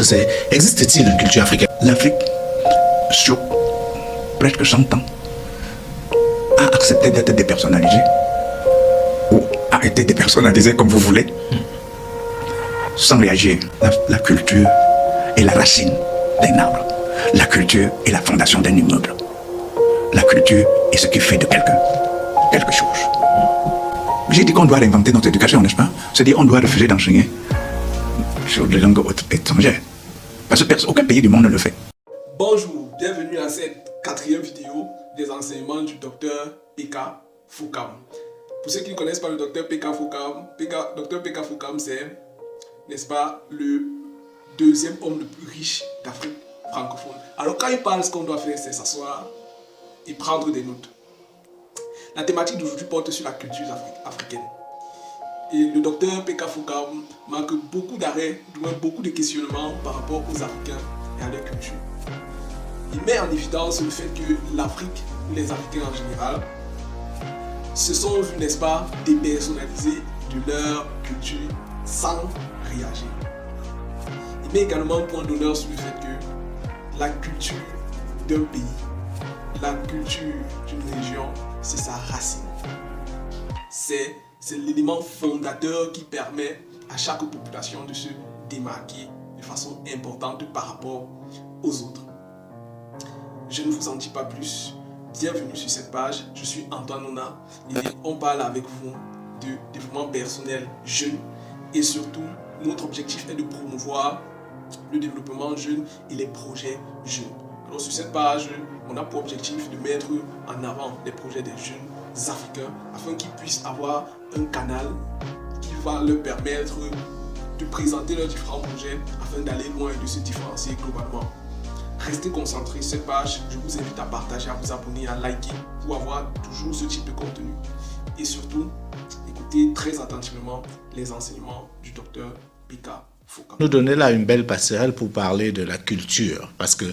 demande, c'est existe-t-il une culture africaine? L'Afrique, sur presque 100 ans, a accepté d'être dépersonnalisée, ou a été dépersonnalisée, comme vous voulez, sans réagir. La culture est la racine d'un arbre. La culture est la fondation d'un immeuble. La culture est ce qui fait de quelqu'un quelque chose. J'ai dit qu'on doit réinventer notre éducation, n'est-ce pas? C'est-à-dire qu'on doit refuser d'enseigner sur les langues étrangères. Parce qu'aucun pays du monde ne le fait. Bonjour, bienvenue à cette 4e vidéo des enseignements du docteur Peka Foukam. Pour ceux qui ne connaissent pas le docteur Peka Foukam, docteur Peka Foukam, c'est, n'est-ce pas, le deuxième homme le plus riche d'Afrique francophone. Alors quand il parle, ce qu'on doit faire, c'est s'asseoir et prendre des notes. La thématique d'aujourd'hui porte sur la culture africaine. Et le docteur Peka Foukam marque beaucoup d'arrêts, beaucoup de questionnements par rapport aux Africains et à leur culture. Il met en évidence le fait que l'Afrique, ou les Africains en général, se sont vus, n'est-ce pas, dépersonnaliser de leur culture sans réagir. Il met également un point d'honneur sur le fait que la culture d'un pays, la culture d'une région, c'est sa racine. C'est l'élément fondateur qui permet à chaque population de se démarquer de façon importante par rapport aux autres. Je ne vous en dis pas plus. Bienvenue sur cette page. Je suis Antoine Nona et on parle avec vous de développement personnel jeune et surtout notre objectif est de promouvoir le développement jeune et les projets jeunes. Alors sur cette page, on a pour objectif de mettre en avant les projets des jeunes africains afin qu'ils puissent avoir un canal qui va leur permettre de présenter leurs différents projets afin d'aller loin et de se différencier globalement. Restez concentrés sur cette page, je vous invite à partager, à vous abonner, à liker pour avoir toujours ce type de contenu. Et surtout, écoutez très attentivement les enseignements du docteur Peka Foukam. Nous donner là une belle passerelle pour parler de la culture, parce que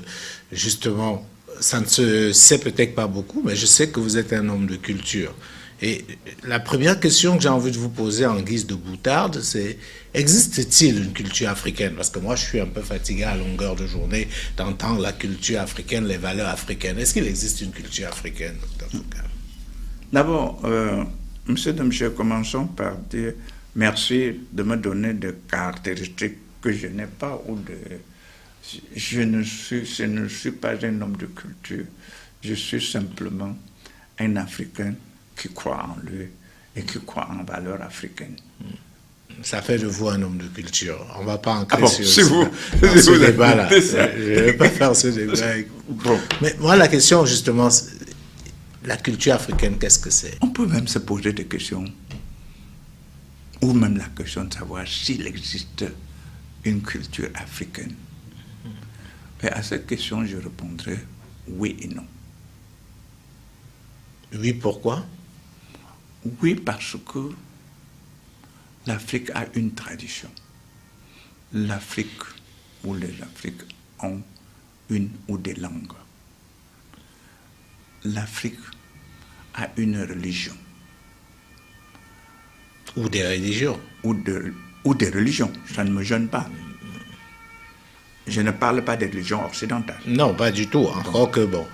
justement, ça ne se sait peut-être pas beaucoup, mais je sais que vous êtes un homme de culture. Et la première question que j'ai envie de vous poser en guise de boutade, c'est existe-t-il une culture africaine? Parce que moi, je suis un peu fatigué à longueur de journée d'entendre la culture africaine, les valeurs africaines. Est-ce qu'il existe une culture africaine, Dr. Foukam? D'abord, monsieur Demche, commençons par dire merci de me donner des caractéristiques que je n'ai pas ou de... Je ne suis pas un homme de culture, je suis simplement un Africain qui croit en lui et qui croit en valeurs africaines. Ça fait de vous un homme de culture. On ne va pas entrer sur ce débat-là. Je ne vais pas faire ce débat. Bon. Mais moi, la question, justement, la culture africaine, qu'est-ce que c'est? On peut même se poser des questions, ou même la question de savoir s'il existe une culture africaine. Et à cette question, je répondrai oui et non. Oui, pourquoi? Oui, parce que l'Afrique a une tradition. L'Afrique ou les Afriques ont une ou des langues. L'Afrique a une religion. Ou des religions. Ou des religions, ça ne me gêne pas. Je ne parle pas des religions occidentales. Non, pas du tout. Encore que bon.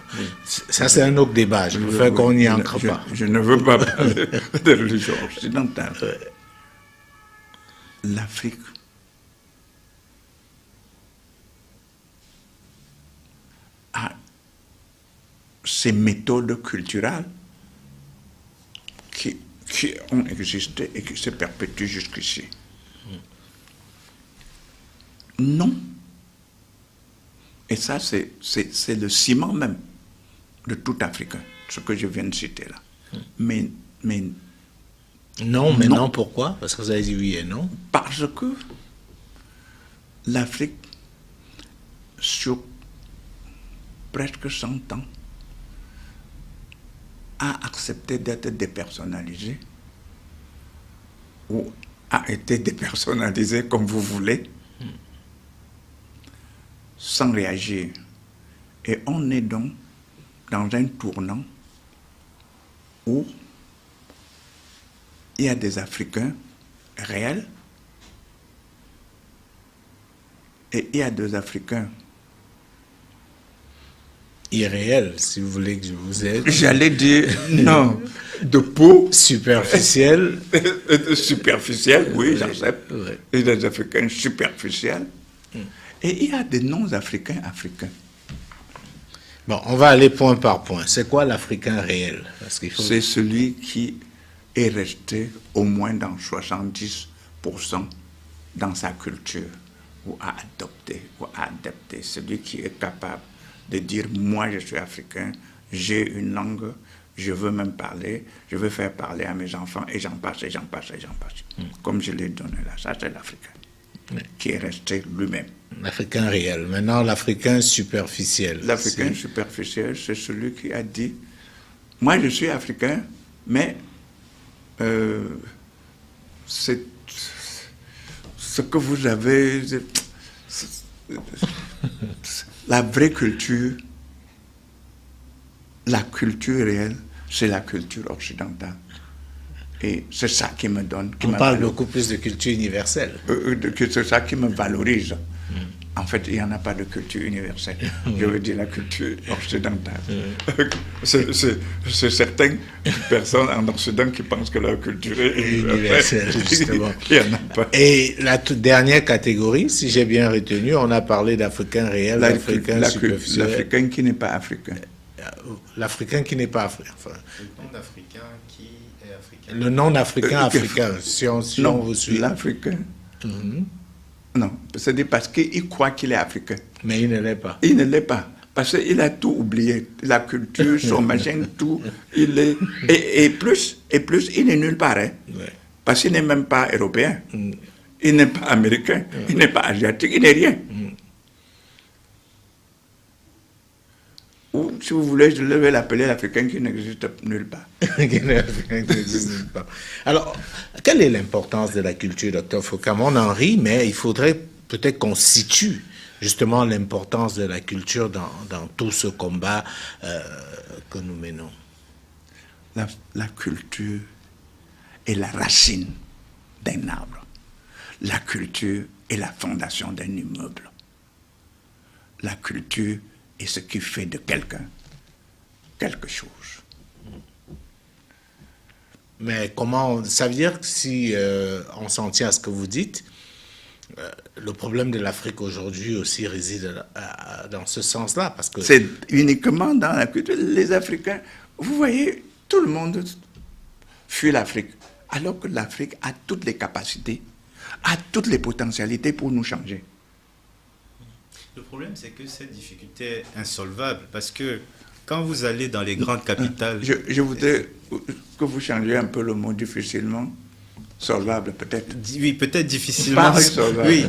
Ça, c'est un autre débat. Je préfère qu'on n'y ancre pas. Je ne veux pas parler des religions occidentales. L'Afrique a ses méthodes culturelles qui ont existé et qui se perpétuent jusqu'ici. Non. Et ça, c'est le ciment même de tout Africain, ce que je viens de citer là. Mais non, pourquoi? Parce que vous avez dit oui et non. Parce que l'Afrique, sur presque 100 ans, a accepté d'être dépersonnalisée ou a été dépersonnalisée, comme vous voulez, sans réagir. Et on est donc dans un tournant où il y a des Africains réels Et il y a deux Africains. Irréel, si vous voulez que je vous aide. J'allais dire, non, de peau. Superficiel. Superficielle, oui, j'accepte. Ouais. Et des Africains superficiels. Et il y a des non-Africains africains. Bon, on va aller point par point. C'est quoi l'Africain réel? Parce qu'il faut... C'est celui qui est resté au moins dans 70% dans sa culture, ou à adopter, celui qui est capable de dire, moi je suis africain, j'ai une langue, je veux même parler, je veux faire parler à mes enfants, et j'en passe, et j'en passe, et j'en passe. Comme je l'ai donné là, ça c'est l'Africain, qui est resté lui-même. L'Africain réel. Maintenant, l'Africain superficiel. L'Africain superficiel, c'est celui qui a dit, moi je suis africain, mais c'est ce que vous avez, la vraie culture, la culture réelle, c'est la culture occidentale. Et c'est ça qui me donne... On parle beaucoup plus de culture universelle. C'est ça qui me valorise. En fait, il n'y en a pas de culture universelle. Je veux dire la culture occidentale. C'est certaines personnes en Occident qui pensent que leur culture est universelle. Justement. Il n'y en a pas. Et la toute dernière catégorie, si j'ai bien retenu, on a parlé d'Africain réel, d'Africain superficiel. L'Africain qui n'est pas africain. L'Africain qui n'est pas africain. Enfin, le non-africain qui est africain. Le non-africain africain, si on vous suit. L'Africain. Non, c'est parce qu'il croit qu'il est africain. Mais il ne l'est pas. Il ne l'est pas. Parce qu'il a tout oublié. La culture, son machin, tout. Il est... et plus, il n'est nulle part. Hein. Ouais. Parce qu'il n'est même pas européen. Il n'est pas américain. Il n'est pas asiatique. Il n'est rien. Ou, si vous voulez, je vais l'appeler l'Africain qui n'existe nulle part. Alors, quelle est l'importance de la culture, Dr Foucault? On en rit, mais il faudrait peut-être qu'on situe justement l'importance de la culture dans tout ce combat que nous menons. La culture est la racine d'un arbre. La culture est la fondation d'un immeuble. La culture est ce qui fait de quelqu'un quelque chose. Mais comment, ça veut dire que si on s'en tient à ce que vous dites, le problème de l'Afrique aujourd'hui aussi réside dans ce sens-là, parce que... C'est uniquement dans la culture. Les Africains, vous voyez, tout le monde fuit l'Afrique, alors que l'Afrique a toutes les capacités, a toutes les potentialités pour nous changer. Le problème, c'est que cette difficulté est insolvable, parce que quand vous allez dans les grandes capitales... Je voudrais que vous changiez un peu le mot difficilement. Solvable, peut-être. Oui, peut-être difficilement. Oui.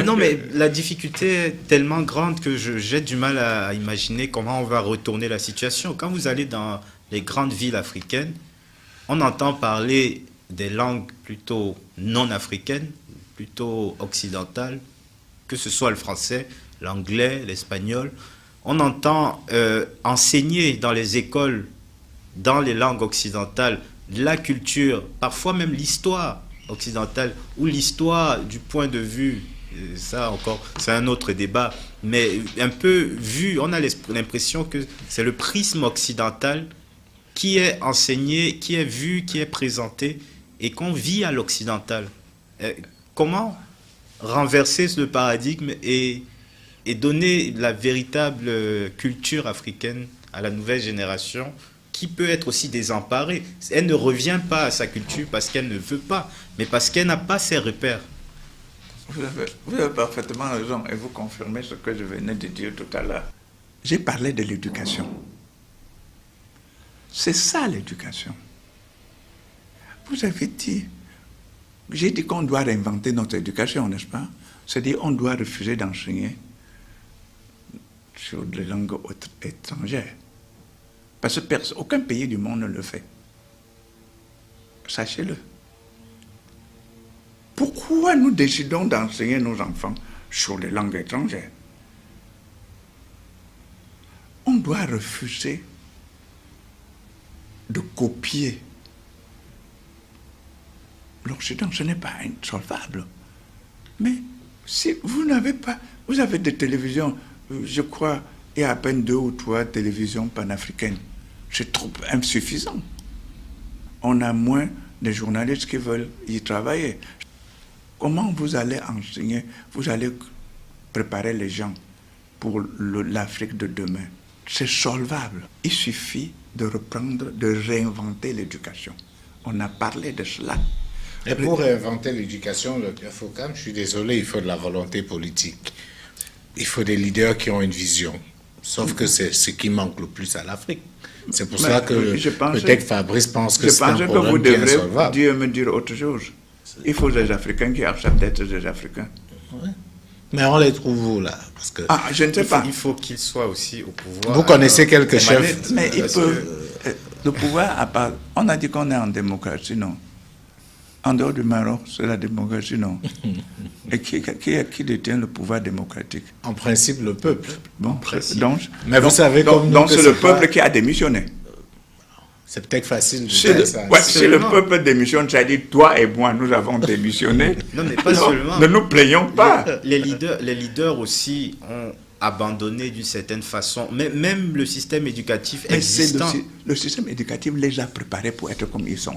Non, mais la difficulté est tellement grande que j'ai du mal à imaginer comment on va retourner la situation. Quand vous allez dans les grandes villes africaines, on entend parler des langues plutôt non africaines, plutôt occidentales, que ce soit le français, l'anglais, l'espagnol. On entend enseigner dans les écoles, dans les langues occidentales, la culture, parfois même l'histoire occidentale, ou l'histoire du point de vue, ça encore, c'est un autre débat, mais un peu vu, on a l'impression que c'est le prisme occidental qui est enseigné, qui est vu, qui est présenté, et qu'on vit à l'occidental. Comment renverser ce paradigme et donner la véritable culture africaine à la nouvelle génération, qui peut être aussi désemparée. Elle ne revient pas à sa culture parce qu'elle ne veut pas, mais parce qu'elle n'a pas ses repères. Vous avez parfaitement raison, et vous confirmez ce que je venais de dire tout à l'heure. J'ai parlé de l'éducation. C'est ça l'éducation. Vous avez dit, j'ai dit qu'on doit réinventer notre éducation, n'est-ce pas? C'est-à-dire qu'on doit refuser d'enseigner sur les langues étrangères. Parce que aucun pays du monde ne le fait. Sachez-le. Pourquoi nous décidons d'enseigner nos enfants sur les langues étrangères? On doit refuser de copier l'Occident. Ce n'est pas insolvable. Mais Si vous n'avez pas... Vous avez des télévisions, je crois, il y a à peine 2 ou 3 télévisions panafricaines. C'est trop insuffisant. On a moins de journalistes qui veulent y travailler. Comment vous allez enseigner, vous allez préparer les gens pour l'Afrique de demain? C'est solvable. Il suffit de reprendre, de réinventer l'éducation. On a parlé de cela. Et pour réinventer l'éducation, Dr Foucam, je suis désolé, il faut de la volonté politique. Il faut des leaders qui ont une vision. Sauf que c'est ce qui manque le plus à l'Afrique. C'est pour cela que peut-être Fabrice pense que c'est un problème qui est insolvable. Je pense que vous devrez me dire autre chose. Il faut des Africains qui acceptent d'être des Africains. Ouais. Mais on les trouve où, là? Parce que je ne sais pas. Il faut qu'ils soient aussi au pouvoir. Vous connaissez quelques chefs? Mais ils peuvent... Le pouvoir, à part... On a dit qu'on est en démocratie, non? En dehors du Maroc, c'est la démocratie, non? Et qui détient le pouvoir démocratique? En principe, le peuple. Bon, mais vous savez comme nous... Donc c'est le peuple qui a démissionné. C'est peut-être facile de dire ça. Si le peuple démissionne, ça dit toi et moi, nous avons démissionné. Non, mais pas seulement. Ne nous plaignons pas. Les leaders aussi ont abandonné d'une certaine façon. Mais même le système éducatif existant. Le système éducatif les a préparés pour être comme ils sont.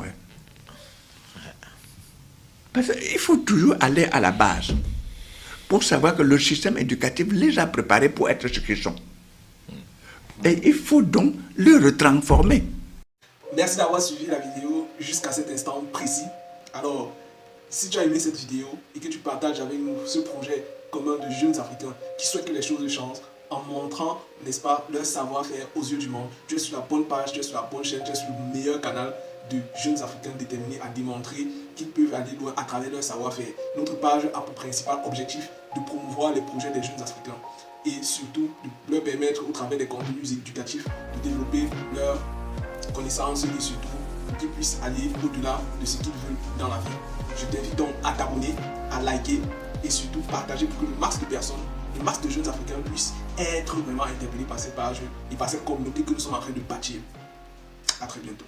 Parce qu'il faut toujours aller à la base pour savoir que le système éducatif les a préparés pour être ce qu'ils sont. Et il faut donc le retransformer. Merci d'avoir suivi la vidéo jusqu'à cet instant précis. Alors, si tu as aimé cette vidéo et que tu partages avec nous ce projet commun de jeunes Africains qui souhaitent que les choses changent en montrant, n'est-ce pas, leur savoir-faire aux yeux du monde, tu es sur la bonne page, tu es sur la bonne chaîne, tu es sur le meilleur canal de jeunes Africains déterminés à démontrer qu'ils peuvent aller loin à travers leur savoir-faire. Notre page a pour principal objectif de promouvoir les projets des jeunes Africains et surtout de leur permettre, au travers des contenus éducatifs, de développer leur connaissances et surtout pour qu'ils puissent aller au-delà de ce qu'ils veulent dans la vie. Je t'invite donc à t'abonner, à liker et surtout partager pour que le max de personnes, le max de jeunes Africains puissent être vraiment interpellés par cette page et par cette communauté que nous sommes en train de bâtir. À très bientôt.